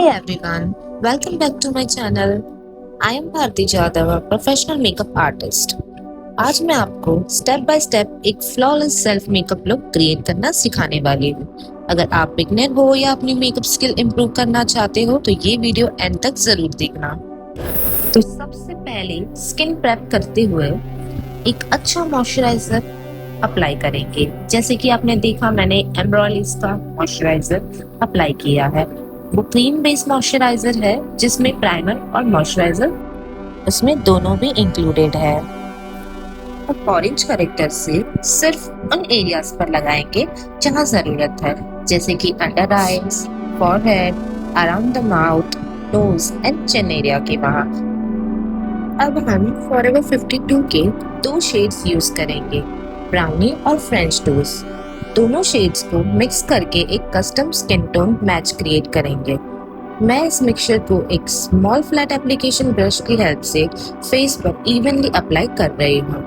Hey everyone, welcome back to my channel. I am Bharti Jadhav, a professional makeup artist. आज मैं आपको step by step एक flawless self makeup look create करना सिखाने वाली हूँ। अगर आप बिगनर हो या अपनी मेकअप स्किल इम्प्रूव करना चाहते हो तो ये वीडियो एंड तक जरूर देखना। तो सबसे पहले स्किन प्रेप करते हुए एक अच्छा मॉइस्चराइजर अप्लाई करेंगे। जैसे कि आपने देखा मैंने एम्ब्रॉयलिस का मॉइस्चराइजर अप्लाई किया है। वो क्रीम बेस्ड मॉइस्चराइजर है जिसमें प्राइमर और मॉइस्चराइजर उसमें दोनों भी इंक्लूडेड है। अब ऑरेंज करेक्टर से सिर्फ उन एरियाज पर लगाएंगे जहां जरूरत है, जैसे कि under eyes, forehead, around the mouth, nose and chin area के वहां। अब हम फॉरएवर 52 के दो शेड्स यूज करेंगे, ब्राउनी और फ्रेंच टोस। दोनों शेड्स को मिक्स करके एक custom skin tone match create करेंगे। मैं इस मिक्सचर को एक स्मॉल फ्लैट एप्लीकेशन ब्रश की हेल्प से फेस पर इवनली अप्लाई कर रही हूँ।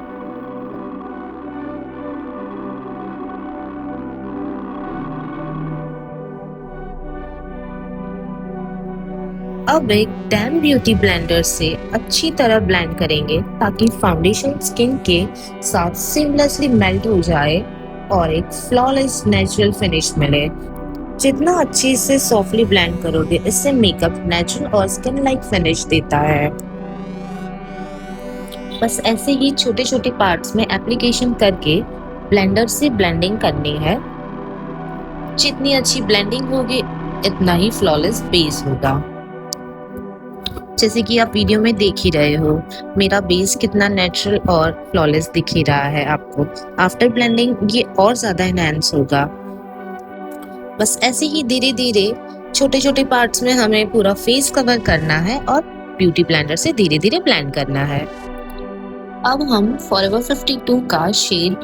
अब एक डैम ब्यूटी ब्लेंडर से अच्छी तरह ब्लेंड करेंगे ताकि फाउंडेशन स्किन के साथ सीमलेसली मेल्ट हो जाए और एक फ्लॉलेस नेचुरल फिनिश मिले। जितना अच्छे से सॉफ्टली ब्लेंड करोगे इससे मेकअप नेचुरल और स्किन लाइक फिनिश देता है। बस ऐसे ही छोटे छोटे पार्ट्स में एप्लीकेशन करके ब्लेंडर से ब्लेंडिंग करनी है। जितनी अच्छी ब्लेंडिंग होगी इतना ही फ्लॉलेस बेस होगा। जैसे कि आप वीडियो में देख ही रहे हो मेरा बेस कितना नेचुरल और फ्लॉलेस दिख ही रहा है आपको। आफ्टर ब्लेंडिंग ये और ज्यादा एनहांस होगा। बस ऐसे ही धीरे धीरे छोटे छोटे पार्ट्स में हमें पूरा फेस कवर करना है और ब्यूटी ब्लेंडर से धीरे धीरे ब्लेंड करना है। अब हम फॉरएवर 52 का शेड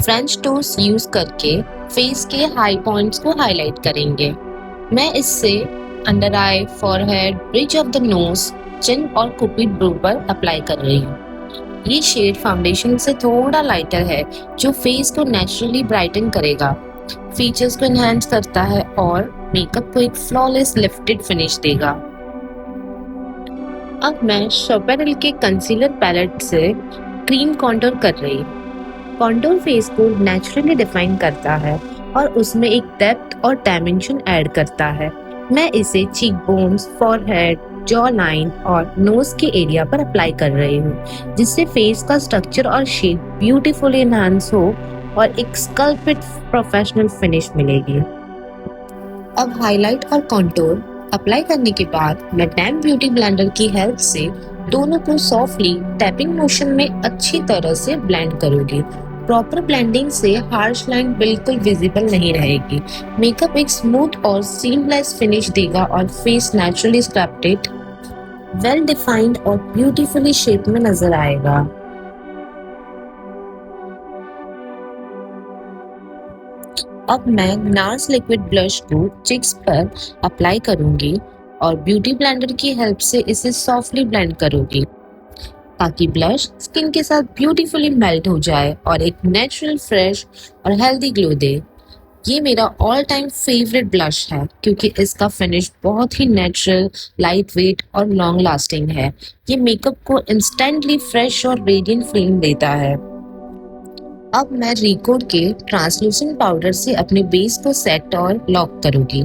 फ्रेंच टोस यूज करके फेस के हाई पॉइंट्स को हाईलाइट करेंगे। मैं इससे under eye, forehead, bridge of the nose, chin और कुपिड ब्रो पर अप्लाई कर रही हूँ। ये शेड फाउंडेशन से थोड़ा लाइटर है जो फेस को नेचुरली ब्राइटन करेगा, फीचर्स को एनहांस करता है और मेकअप को एक फ्लॉलेस लिफ्टेड फिनिश देगा। अब मैं शोपेरल के कंसीलर पैलेट से क्रीम कॉन्टूर कर रही हूँ। कॉन्टूर फेस को नेचुरली डिफाइन करता है और उसमें एक डेप्थ और डायमेंशन ऐड करता है। मैं इसे cheek bones, forehead, jaw line और नोज के एरिया पर अप्लाई कर रही हूँ, जिससे फेस का स्ट्रक्चर और शेप ब्यूटीफुली एनहांस हो और एक स्कल्प्टेड प्रोफेशनल फिनिश मिलेगी। अब हाईलाइट और कॉन्टूर अप्लाई करने के बाद मैं डैम ब्यूटी ब्लेंडर की हेल्प से दोनों को सॉफ्टली टैपिंग मोशन में अच्छी तरह से ब्लेंड करूंगी। प्रॉपर ब्लेंडिंग से हार्श लाइन बिल्कुल विजिबल नहीं रहेगी। मेकअप एक स्मूथ और सीमलेस फिनिश देगा और face naturally sculpted, well defined और ब्यूटीफुली शेप में नजर आएगा। अब मैं नार्स लिक्विड ब्लश को चिक्स पर अप्लाई करूंगी और ब्यूटी ब्लेंडर की हेल्प से इसे सॉफ्टली ब्लेंड करूंगी ताकि ब्लश स्किन के साथ ब्यूटीफुली मेल्ट हो जाए और एक नेचुरल, फ्रेश और हेल्दी ग्लो दे। ये मेरा ऑल टाइम फेवरेट ब्लश है क्योंकि इसका फिनिश बहुत ही नेचुरल, लाइट वेट और लॉन्ग लास्टिंग है। ये मेकअप को इंस्टेंटली फ्रेश और रेडियंट फील देता है। अब मैं रिकोड के ट्रांसलूसेंट पाउडर से अपने बेस को सेट और लॉक करूंगी।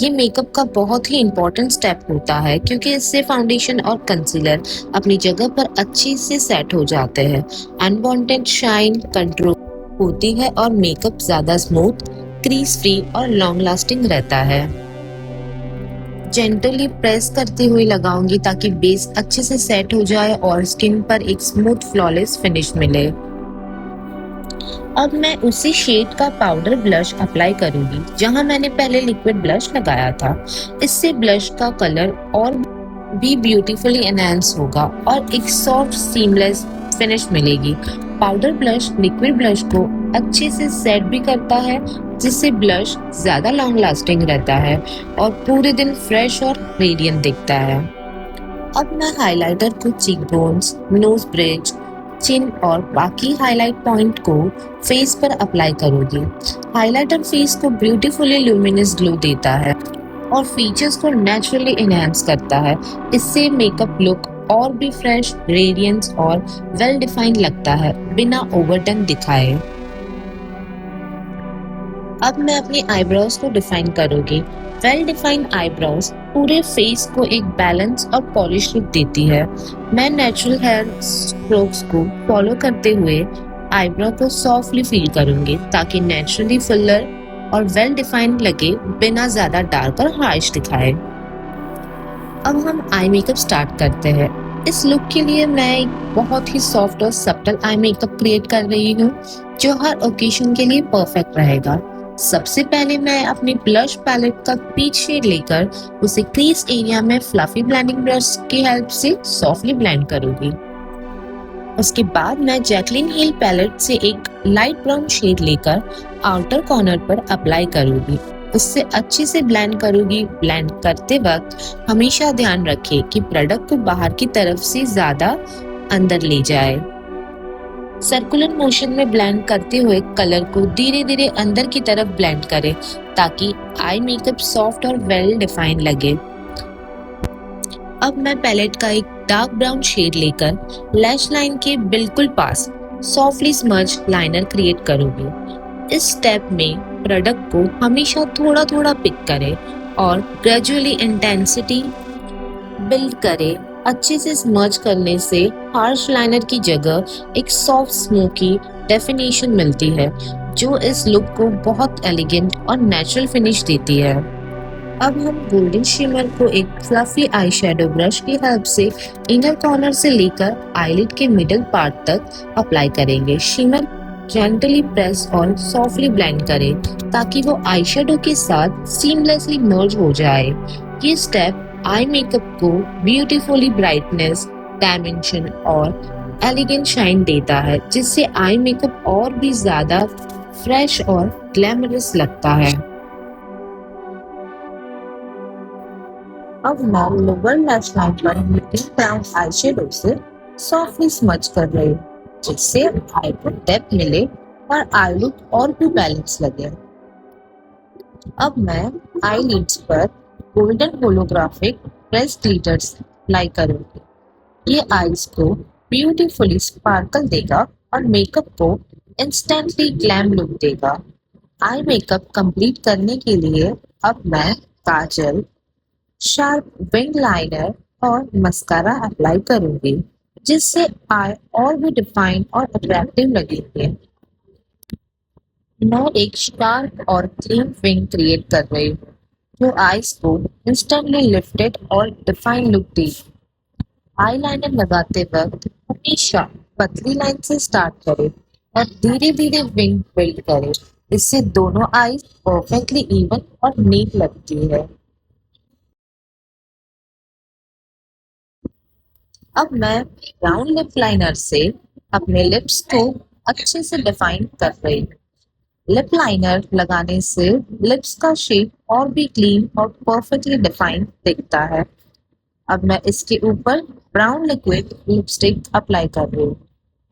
ये मेकअप का बहुत ही इम्पोर्टेंट स्टेप होता है क्योंकि इससे फाउंडेशन और कंसीलर अपनी जगह पर अच्छे से सेट हो जाते हैं। अनवांटेड शाइन कंट्रोल होती है और मेकअप ज्यादा स्मूथ, क्रीज फ्री और लॉन्ग लास्टिंग रहता है। जेंटली प्रेस करते हुए लगाऊंगी ताकि बेस अच्छे से सेट हो जाए और स्किन पर एक स्मूथ फ्लॉलेस फिनिश मिले। अब मैं उसी शेड का पाउडर ब्लश अप्लाई करूंगी जहां मैंने पहले लिक्विड ब्लश लगाया था। इससे ब्लश का कलर और भी ब्यूटीफुली एनहांस होगा और एक सॉफ्ट सीमलेस फिनिश मिलेगी। पाउडर ब्लश लिक्विड ब्लश को अच्छे से सेट भी करता है जिससे ब्लश ज्यादा लॉन्ग लास्टिंग रहता है और पूरे दिन फ्रेश और रेडियंट दिखता है। अब मैं हाइलाइटर को चीक बोन्स, नोज ब्रिज, चिन और बाकी हाईलाइट पॉइंट को फेस पर अप्लाई करूंगी। हाइलाइटर फेस को ब्यूटीफुली ल्यूमिनस ग्लो देता है और फीचर्स को नेचुरली इनहेंस करता है। इससे मेकअप लुक और भी फ्रेश, रेडियंस और वेल डिफाइंड लगता है बिना ओवरडन दिखाए। अब मैं अपनी आईब्रोज को डिफाइन करूंगी। वेल डिफाइंड आईब्रोज पूरे फेस को एक बैलेंस और पॉलिश लुक देती है। मैं नेचुरल हेयर स्ट्रोक्स को फॉलो करते हुए आईब्रो को सॉफ्टली फील करूंगी ताकि नेचुरली फुलर और वेल डिफाइंड लगे बिना ज्यादा डार्क और हार्श दिखाए। अब हम आई मेकअप स्टार्ट करते हैं। इस लुक के लिए मैं एक बहुत ही सॉफ्ट और सब्टल आई मेकअप क्रिएट कर रही हूँ जो हर ओकेजन के लिए परफेक्ट रहेगा। सबसे पहले मैं अपनी ब्लश पैलेट का पीच शेड लेकर उसे क्रीज एरिया में फ्लफी ब्लेंडिंग ब्रश की हेल्प से सॉफ्टली ब्लेंड करूंगी। उसके बाद मैं जैकलिन हिल पैलेट से एक लाइट ब्राउन शेड लेकर आउटर कॉर्नर पर अप्लाई करूंगी। उससे अच्छे से ब्लेंड करूंगी। ब्लेंड करते वक्त हमेशा ध्यान रखें कि प्रोडक्ट को बाहर की तरफ से ज्यादा अंदर ले जाए। सर्कुलर मोशन में ब्लेंड करते हुए कलर को धीरे धीरे अंदर की तरफ ब्लेंड करें ताकि आई मेकअप सॉफ्ट और वेल डिफाइंड लगे। अब मैं पैलेट का एक डार्क ब्राउन शेड लेकर लैश लाइन के बिल्कुल पास सॉफ्टली स्मज लाइनर क्रिएट करूंगी। इस स्टेप में प्रोडक्ट को हमेशा थोड़ा थोड़ा पिक करें और ग्रेजुअली इंटेंसिटी बिल्ड करें। अच्छे से स्मर्ज करने से हार्श लाइनर की जगह एक सॉफ्ट स्मोकी डेफिनेशन मिलती है जो इस लुक को बहुत एलिगेंट और नेचुरल फिनिश देती है। अब हम गोल्डन शिमर को एक फ्लफी आई शैडो ब्रश की हेल्प से इनर कॉर्नर से लेकर आईलिड के मिडिल पार्ट तक अप्लाई करेंगे। शिमर जेंटली प्रेस और सॉफ्टली ब्लेंड करें ताकि वो आई शैडो के साथ सीमलेसली मर्ज हो जाए। ये स्टेप आई मेकअप को ब्यूटीफुली ब्राइटनेस, डायमेंशन और एलिगेंट शाइन देता है जिससे आई मेकअप और भी ज्यादा फ्रेश और ग्लैमरस लगता है। अब मैं लोअर लैश लाइन पर मीडियम ब्राउन आई शेडो से सॉफ्टली स्मज कर रही हूँ जिससे आई को डेप्थ मिले और आई लुक और भी बैलेंस लगे। अब मैं आई लिड्स पर golden holographic press glitters apply करूंगी। ये आईज को ब्यूटीफुली स्पार्कल देगा और मेकअप को इंस्टेंटली ग्लैम लुक देगा। आई मेकअप कंप्लीट करने के लिए अब मैं काजल, शार्प विंग लाइनर और मस्कारा अप्लाई करूंगी जिससे आई और भी डिफाइन और अट्रैक्टिव लगेंगे। मैं एक शार्प और क्लीन विंग क्रिएट कर रही हूँ जो आईज को इंस्टेंटली लिफ्टेड और डिफाइन लुक देगी। आई लाइनर लगाते वक्त हमेशा पतली लाइन से स्टार्ट करें और धीरे धीरे विंग बिल्ड करें। इससे दोनों आईज परफेक्टली इवन और नीट लगती है। अब मैं ब्राउन लिप लाइनर से अपने लिप्स को अच्छे से डिफाइन कर रही हूँ। लिप लाइनर लगाने से लिप्स का शेप और भी क्लीन और परफेक्टली डिफाइंड दिखता है। अब मैं इसके ऊपर ब्राउन लिक्विड लिपस्टिक अप्लाई कर रही हूँ।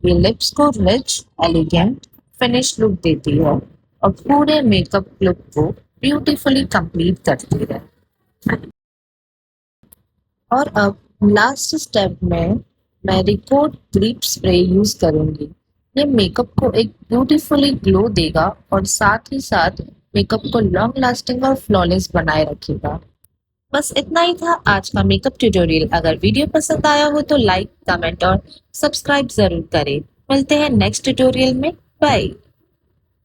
ये लिप्स को रिच, एलिगेंट फिनिश लुक देती है और पूरे मेकअप लुक को ब्यूटीफुली कंप्लीट करती है। और अब लास्ट स्टेप में मैं रिकॉर्ड ग्रिप स्प्रे यूज करूंगी। ये मेकअप को एक ब्यूटीफुली ग्लो देगा और साथ ही साथ मेकअप को लॉन्ग लास्टिंग और फ्लॉलेस बनाए रखेगा। बस इतना ही था आज का मेकअप ट्यूटोरियल। अगर वीडियो पसंद आया हो तो लाइक, कमेंट और सब्सक्राइब जरूर करें। मिलते हैं नेक्स्ट ट्यूटोरियल में। बाय।